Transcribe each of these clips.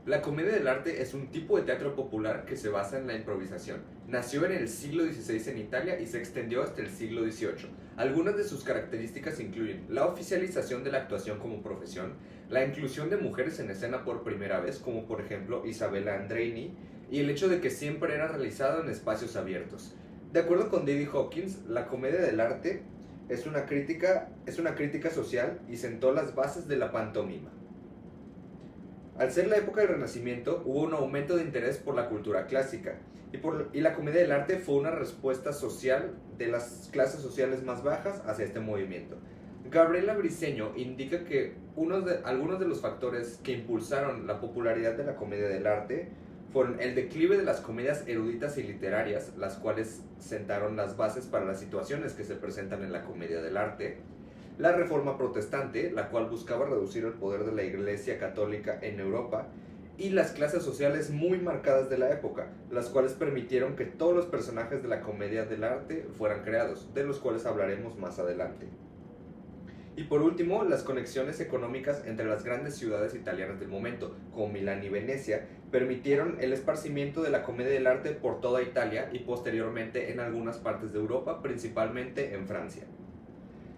La comedia del arte es un tipo de teatro popular que se basa en la improvisación. Nació en el siglo XVI en Italia y se extendió hasta el siglo XVIII. Algunas de sus características incluyen la oficialización de la actuación como profesión, la inclusión de mujeres en escena por primera vez, como por ejemplo Isabella Andreini, y el hecho de que siempre era realizado en espacios abiertos. De acuerdo con David Hawkins, la comedia del arte es una crítica social y sentó las bases de la pantomima. Al ser la época del Renacimiento, hubo un aumento de interés por la cultura clásica, y la comedia del arte fue una respuesta social de las clases sociales más bajas hacia este movimiento. Gabriela Briceño indica que algunos de los factores que impulsaron la popularidad de la comedia del arte fueron el declive de las comedias eruditas y literarias, las cuales sentaron las bases para las situaciones que se presentan en la comedia del arte; la Reforma Protestante, la cual buscaba reducir el poder de la Iglesia Católica en Europa; y las clases sociales muy marcadas de la época, las cuales permitieron que todos los personajes de la comedia del arte fueran creados, de los cuales hablaremos más adelante. Y por último, las conexiones económicas entre las grandes ciudades italianas del momento, como Milán y Venecia, permitieron el esparcimiento de la comedia del arte por toda Italia y posteriormente en algunas partes de Europa, principalmente en Francia.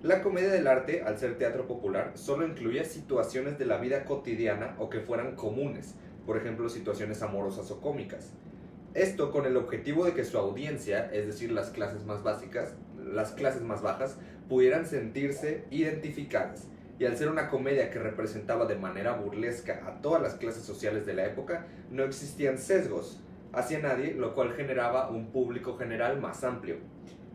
La comedia del arte, al ser teatro popular, solo incluía situaciones de la vida cotidiana o que fueran comunes, por ejemplo situaciones amorosas o cómicas. Esto con el objetivo de que su audiencia, es decir, las clases más bajas, pudieran sentirse identificadas. Y al ser una comedia que representaba de manera burlesca a todas las clases sociales de la época, no existían sesgos hacia nadie, lo cual generaba un público general más amplio.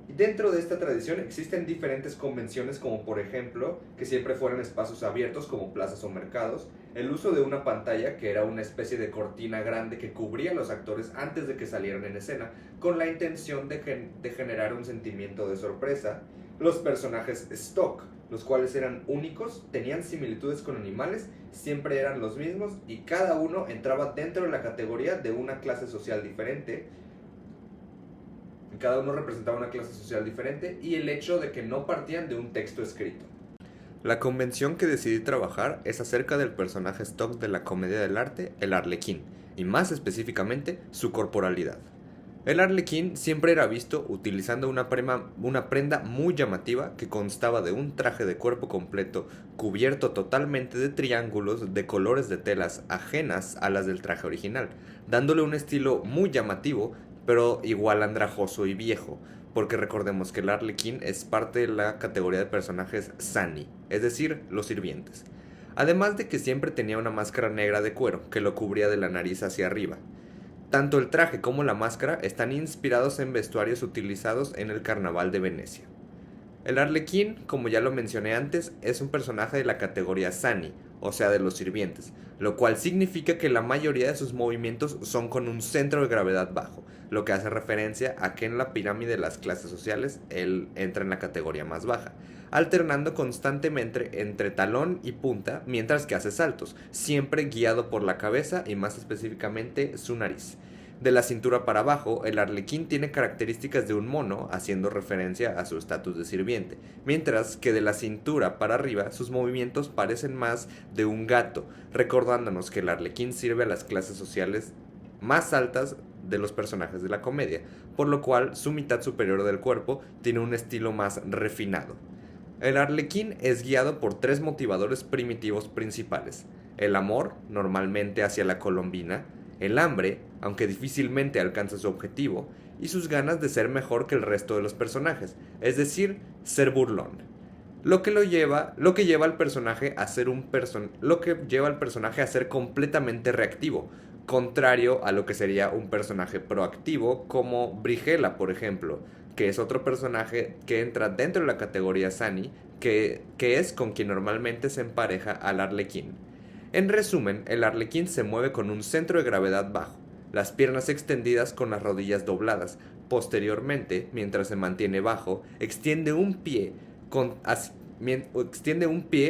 Y dentro de esta tradición existen diferentes convenciones, como por ejemplo que siempre fueran espacios abiertos como plazas o mercados, el uso de una pantalla que era una especie de cortina grande que cubría a los actores antes de que salieran en escena, con la intención de generar un sentimiento de sorpresa; los personajes stock, los cuales eran únicos, tenían similitudes con animales, siempre eran los mismos y cada uno entraba dentro de la categoría de una clase social diferente. Cada uno representaba una clase social diferente, y el hecho de que no partían de un texto escrito. La convención que decidí trabajar es acerca del personaje stock de la comedia del arte, el arlequín, y más específicamente su corporalidad. El arlequín siempre era visto utilizando una prenda muy llamativa que constaba de un traje de cuerpo completo cubierto totalmente de triángulos de colores de telas ajenas a las del traje original, dándole un estilo muy llamativo, pero igual andrajoso y viejo, porque recordemos que el arlequín es parte de la categoría de personajes sani, es decir, los sirvientes. Además de que siempre tenía una máscara negra de cuero que lo cubría de la nariz hacia arriba. Tanto el traje como la máscara están inspirados en vestuarios utilizados en el Carnaval de Venecia. El arlequín, como ya lo mencioné antes, es un personaje de la categoría Sani, o sea de los sirvientes, lo cual significa que la mayoría de sus movimientos son con un centro de gravedad bajo, lo que hace referencia a que en la pirámide de las clases sociales él entra en la categoría más baja, alternando constantemente entre talón y punta mientras que hace saltos, siempre guiado por la cabeza y más específicamente su nariz. De la cintura para abajo, el arlequín tiene características de un mono, haciendo referencia a su estatus de sirviente, mientras que de la cintura para arriba sus movimientos parecen más de un gato, recordándonos que el arlequín sirve a las clases sociales más altas de los personajes de la comedia, por lo cual su mitad superior del cuerpo tiene un estilo más refinado. El arlequín es guiado por tres motivadores primitivos principales: el amor, normalmente hacia la colombina; el hambre, aunque difícilmente alcanza su objetivo; y sus ganas de ser mejor que el resto de los personajes, es decir, ser burlón. Lo que lleva al personaje a ser completamente reactivo, contrario a lo que sería un personaje proactivo como Brigela, por ejemplo, que es otro personaje que entra dentro de la categoría Sani, que es con quien normalmente se empareja al arlequín. En resumen, el arlequín se mueve con un centro de gravedad bajo, las piernas extendidas con las rodillas dobladas. Posteriormente, mientras se mantiene bajo, extiende un pie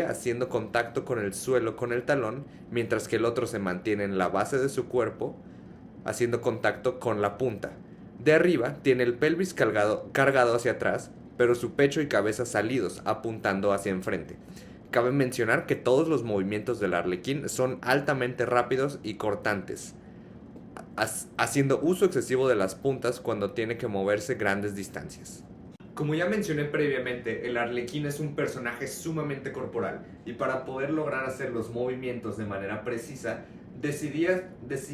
haciendo contacto con el suelo con el talón, mientras que el otro se mantiene en la base de su cuerpo, haciendo contacto con la punta. De arriba tiene el pelvis cargado hacia atrás, pero su pecho y cabeza salidos, apuntando hacia enfrente, Cabe mencionar que todos los movimientos del arlequín son altamente rápidos y cortantes, haciendo uso excesivo de las puntas cuando tiene que moverse grandes distancias. Como ya mencioné previamente, el arlequín es un personaje sumamente corporal y para poder lograr hacer los movimientos de manera precisa, decidí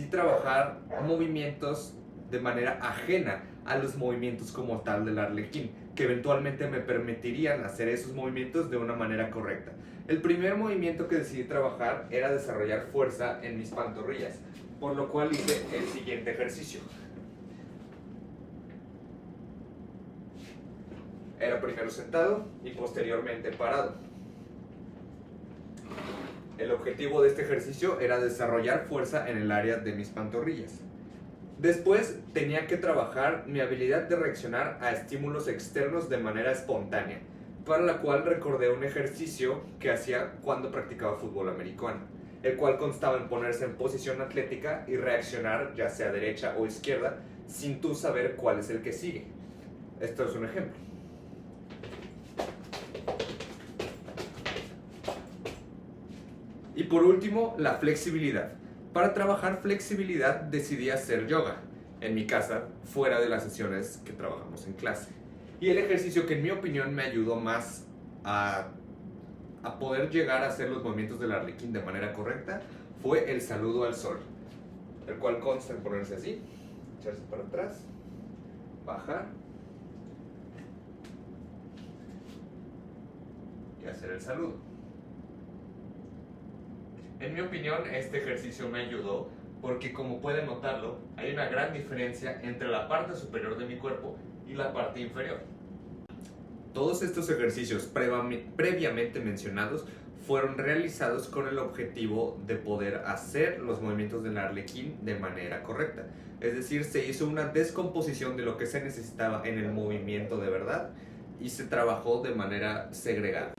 trabajar movimientos de manera ajena a los movimientos como tal del arlequín, que eventualmente me permitirían hacer esos movimientos de una manera correcta. El primer movimiento que decidí trabajar era desarrollar fuerza en mis pantorrillas, por lo cual hice el siguiente ejercicio. Era primero sentado y posteriormente parado. El objetivo de este ejercicio era desarrollar fuerza en el área de mis pantorrillas. Después tenía que trabajar mi habilidad de reaccionar a estímulos externos de manera espontánea, para la cual recordé un ejercicio que hacía cuando practicaba fútbol americano, el cual constaba en ponerse en posición atlética y reaccionar ya sea derecha o izquierda sin tú saber cuál es el que sigue. Esto es un ejemplo. Y por último, la flexibilidad. Para trabajar flexibilidad decidí hacer yoga en mi casa, fuera de las sesiones que trabajamos en clase. Y el ejercicio que en mi opinión me ayudó más a poder llegar a hacer los movimientos del arlequín de manera correcta fue el saludo al sol, el cual consta en ponerse así, echarse para atrás, bajar y hacer el saludo. En mi opinión, este ejercicio me ayudó porque, como pueden notarlo, hay una gran diferencia entre la parte superior de mi cuerpo y la parte inferior. Todos estos ejercicios previamente mencionados fueron realizados con el objetivo de poder hacer los movimientos del arlequín de manera correcta. Es decir, se hizo una descomposición de lo que se necesitaba en el movimiento de verdad y se trabajó de manera segregada.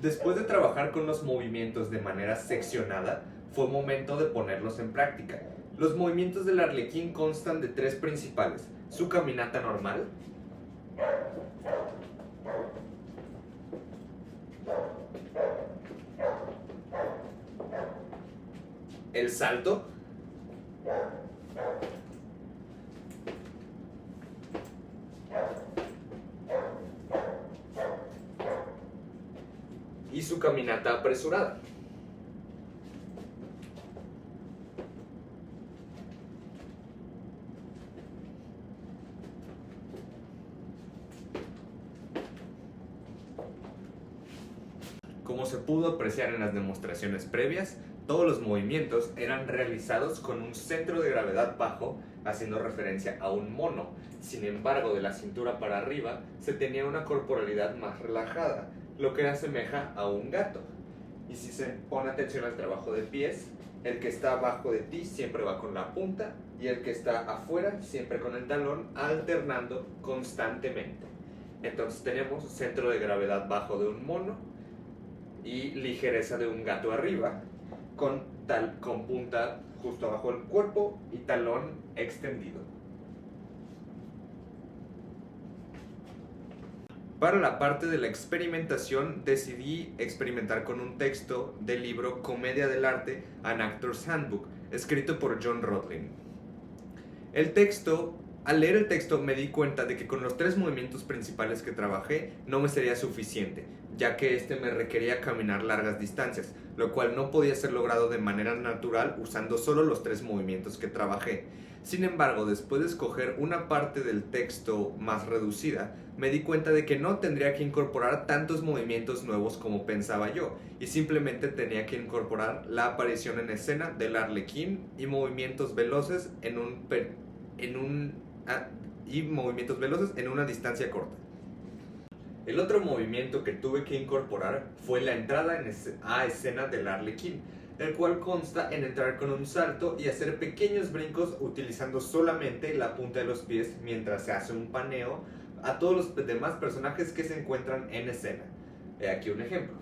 Después de trabajar con los movimientos de manera seccionada, fue momento de ponerlos en práctica. Los movimientos del arlequín constan de tres principales: su caminata normal, el salto, y su caminata apresurada. Como se pudo apreciar en las demostraciones previas, todos los movimientos eran realizados con un centro de gravedad bajo, haciendo referencia a un mono. Sin embargo, de la cintura para arriba se tenía una corporalidad más relajada, lo que asemeja a un gato. Y si se pone atención al trabajo de pies, el que está abajo de ti siempre va con la punta y el que está afuera siempre con el talón, alternando constantemente. Entonces tenemos centro de gravedad bajo de un mono y ligereza de un gato arriba, con punta justo abajo del cuerpo y talón extendido. Para la parte de la experimentación decidí experimentar con un texto del libro Comedia del Arte, An Actor's Handbook, escrito por John Rowling. Al leer el texto me di cuenta de que con los tres movimientos principales que trabajé no me sería suficiente, ya que me requería caminar largas distancias, lo cual no podía ser logrado de manera natural usando solo los tres movimientos que trabajé. Sin embargo, después de escoger una parte del texto más reducida, me di cuenta de que no tendría que incorporar tantos movimientos nuevos como pensaba yo, y simplemente tenía que incorporar la aparición en escena del arlequín y movimientos veloces en una distancia corta. El otro movimiento que tuve que incorporar fue la entrada a escena del arlequín, el cual consta en entrar con un salto y hacer pequeños brincos utilizando solamente la punta de los pies mientras se hace un paneo a todos los demás personajes que se encuentran en escena. He aquí un ejemplo.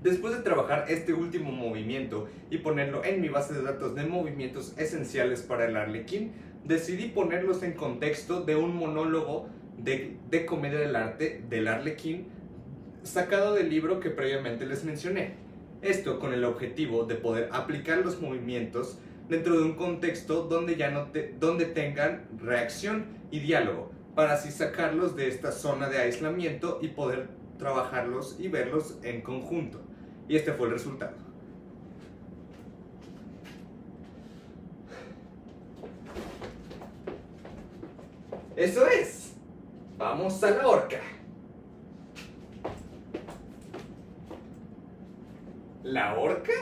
Después de trabajar este último movimiento y ponerlo en mi base de datos de movimientos esenciales para el arlequín, decidí ponerlos en contexto de un monólogo de comedia del arte del Arlequín, sacado del libro que previamente les mencioné. Esto con el objetivo de poder aplicar los movimientos dentro de un contexto donde donde tengan reacción y diálogo, para así sacarlos de esta zona de aislamiento y poder trabajarlos y verlos en conjunto. Y este fue el resultado. Eso es. Vamos a la horca. ¿La horca?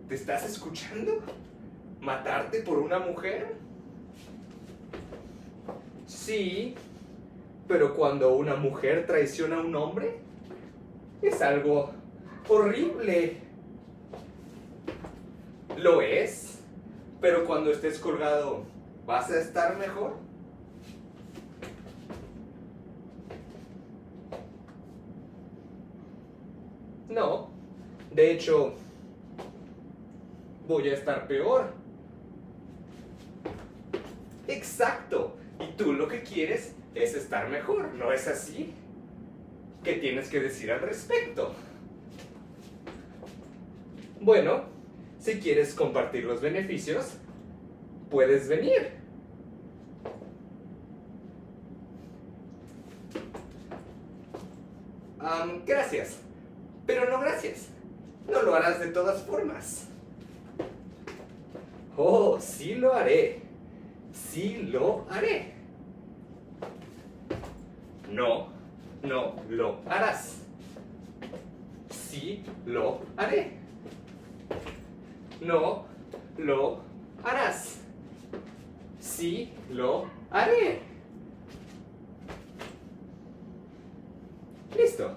¿Te estás escuchando? ¿Matarte por una mujer? Sí, pero cuando una mujer traiciona a un hombre, es algo horrible. Lo es, pero cuando estés colgado, ¿vas a estar mejor? No, de hecho, voy a estar peor. Exacto, y tú lo que quieres es estar mejor, ¿no es así? ¿Qué tienes que decir al respecto? Bueno, si quieres compartir los beneficios, puedes venir. Gracias, pero no gracias. No lo harás de todas formas. Oh, sí lo haré. Sí lo haré. No, no lo harás. Sí lo haré. No lo harás. Sí lo haré. Listo.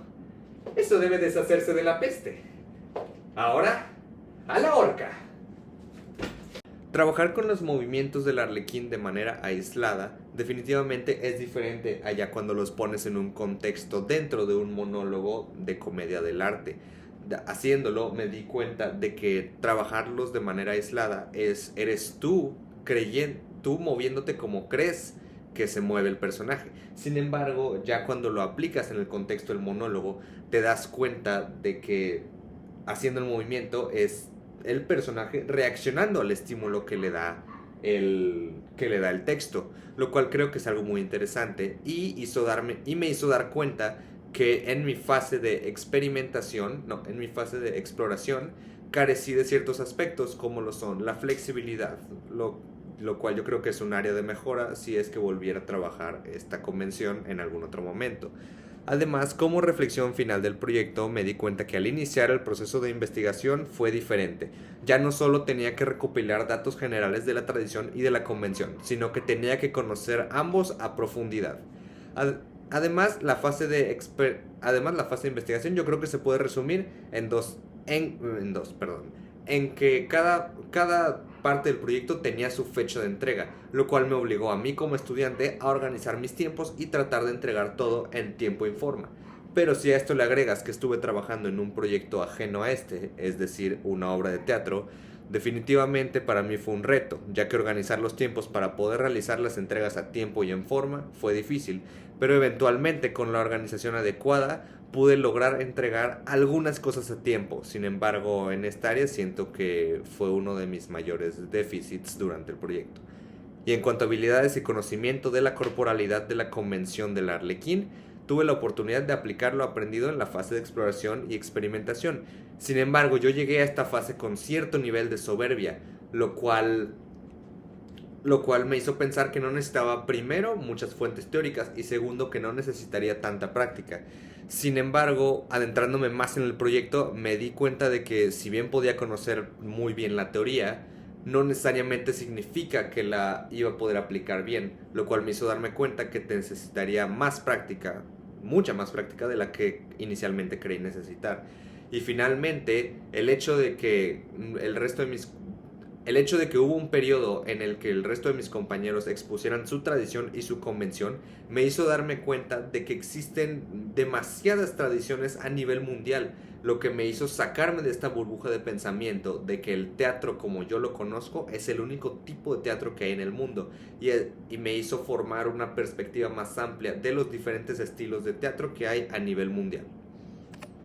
Eso debe deshacerse de la peste. Ahora, a la horca. Trabajar con los movimientos del Arlequín de manera aislada definitivamente es diferente allá cuando los pones en un contexto dentro de un monólogo de comedia del arte. Haciéndolo me di cuenta de que trabajarlos de manera aislada eres tú tú moviéndote como crees que se mueve el personaje. Sin embargo, ya cuando lo aplicas en el contexto del monólogo, te das cuenta de que haciendo el movimiento es el personaje reaccionando al estímulo que le da el texto, lo cual creo que es algo muy interesante y me hizo dar cuenta que en mi fase de en mi fase de exploración, carecí de ciertos aspectos como lo son la flexibilidad, lo cual yo creo que es un área de mejora si es que volviera a trabajar esta convención en algún otro momento. Además, como reflexión final del proyecto, me di cuenta que al iniciar el proceso de investigación fue diferente. Ya no solo tenía que recopilar datos generales de la tradición y de la convención, sino que tenía que conocer ambos a profundidad. Además, la fase de investigación yo creo que se puede resumir en que cada parte del proyecto tenía su fecha de entrega, lo cual me obligó a mí como estudiante a organizar mis tiempos y tratar de entregar todo en tiempo y forma. Pero si a esto le agregas que estuve trabajando en un proyecto ajeno a este, es decir, una obra de teatro, definitivamente para mí fue un reto, ya que organizar los tiempos para poder realizar las entregas a tiempo y en forma fue difícil, pero eventualmente con la organización adecuada pude lograr entregar algunas cosas a tiempo. Sin embargo, en esta área siento que fue uno de mis mayores déficits durante el proyecto. Y en cuanto a habilidades y conocimiento de la corporalidad de la convención del Arlequín, tuve la oportunidad de aplicar lo aprendido en la fase de exploración y experimentación. Sin embargo, yo llegué a esta fase con cierto nivel de soberbia, lo cual me hizo pensar que no necesitaba, primero, muchas fuentes teóricas y segundo, que no necesitaría tanta práctica. Sin embargo, adentrándome más en el proyecto, me di cuenta de que si bien podía conocer muy bien la teoría, no necesariamente significa que la iba a poder aplicar bien, lo cual me hizo darme cuenta que te necesitaría más práctica, mucha más práctica de la que inicialmente creí necesitar. Y finalmente, el hecho de que el resto de mis El hecho de que hubo un periodo en el que el resto de mis compañeros expusieran su tradición y su convención me hizo darme cuenta de que existen demasiadas tradiciones a nivel mundial, lo que me hizo sacarme de esta burbuja de pensamiento de que el teatro como yo lo conozco es el único tipo de teatro que hay en el mundo y me hizo formar una perspectiva más amplia de los diferentes estilos de teatro que hay a nivel mundial.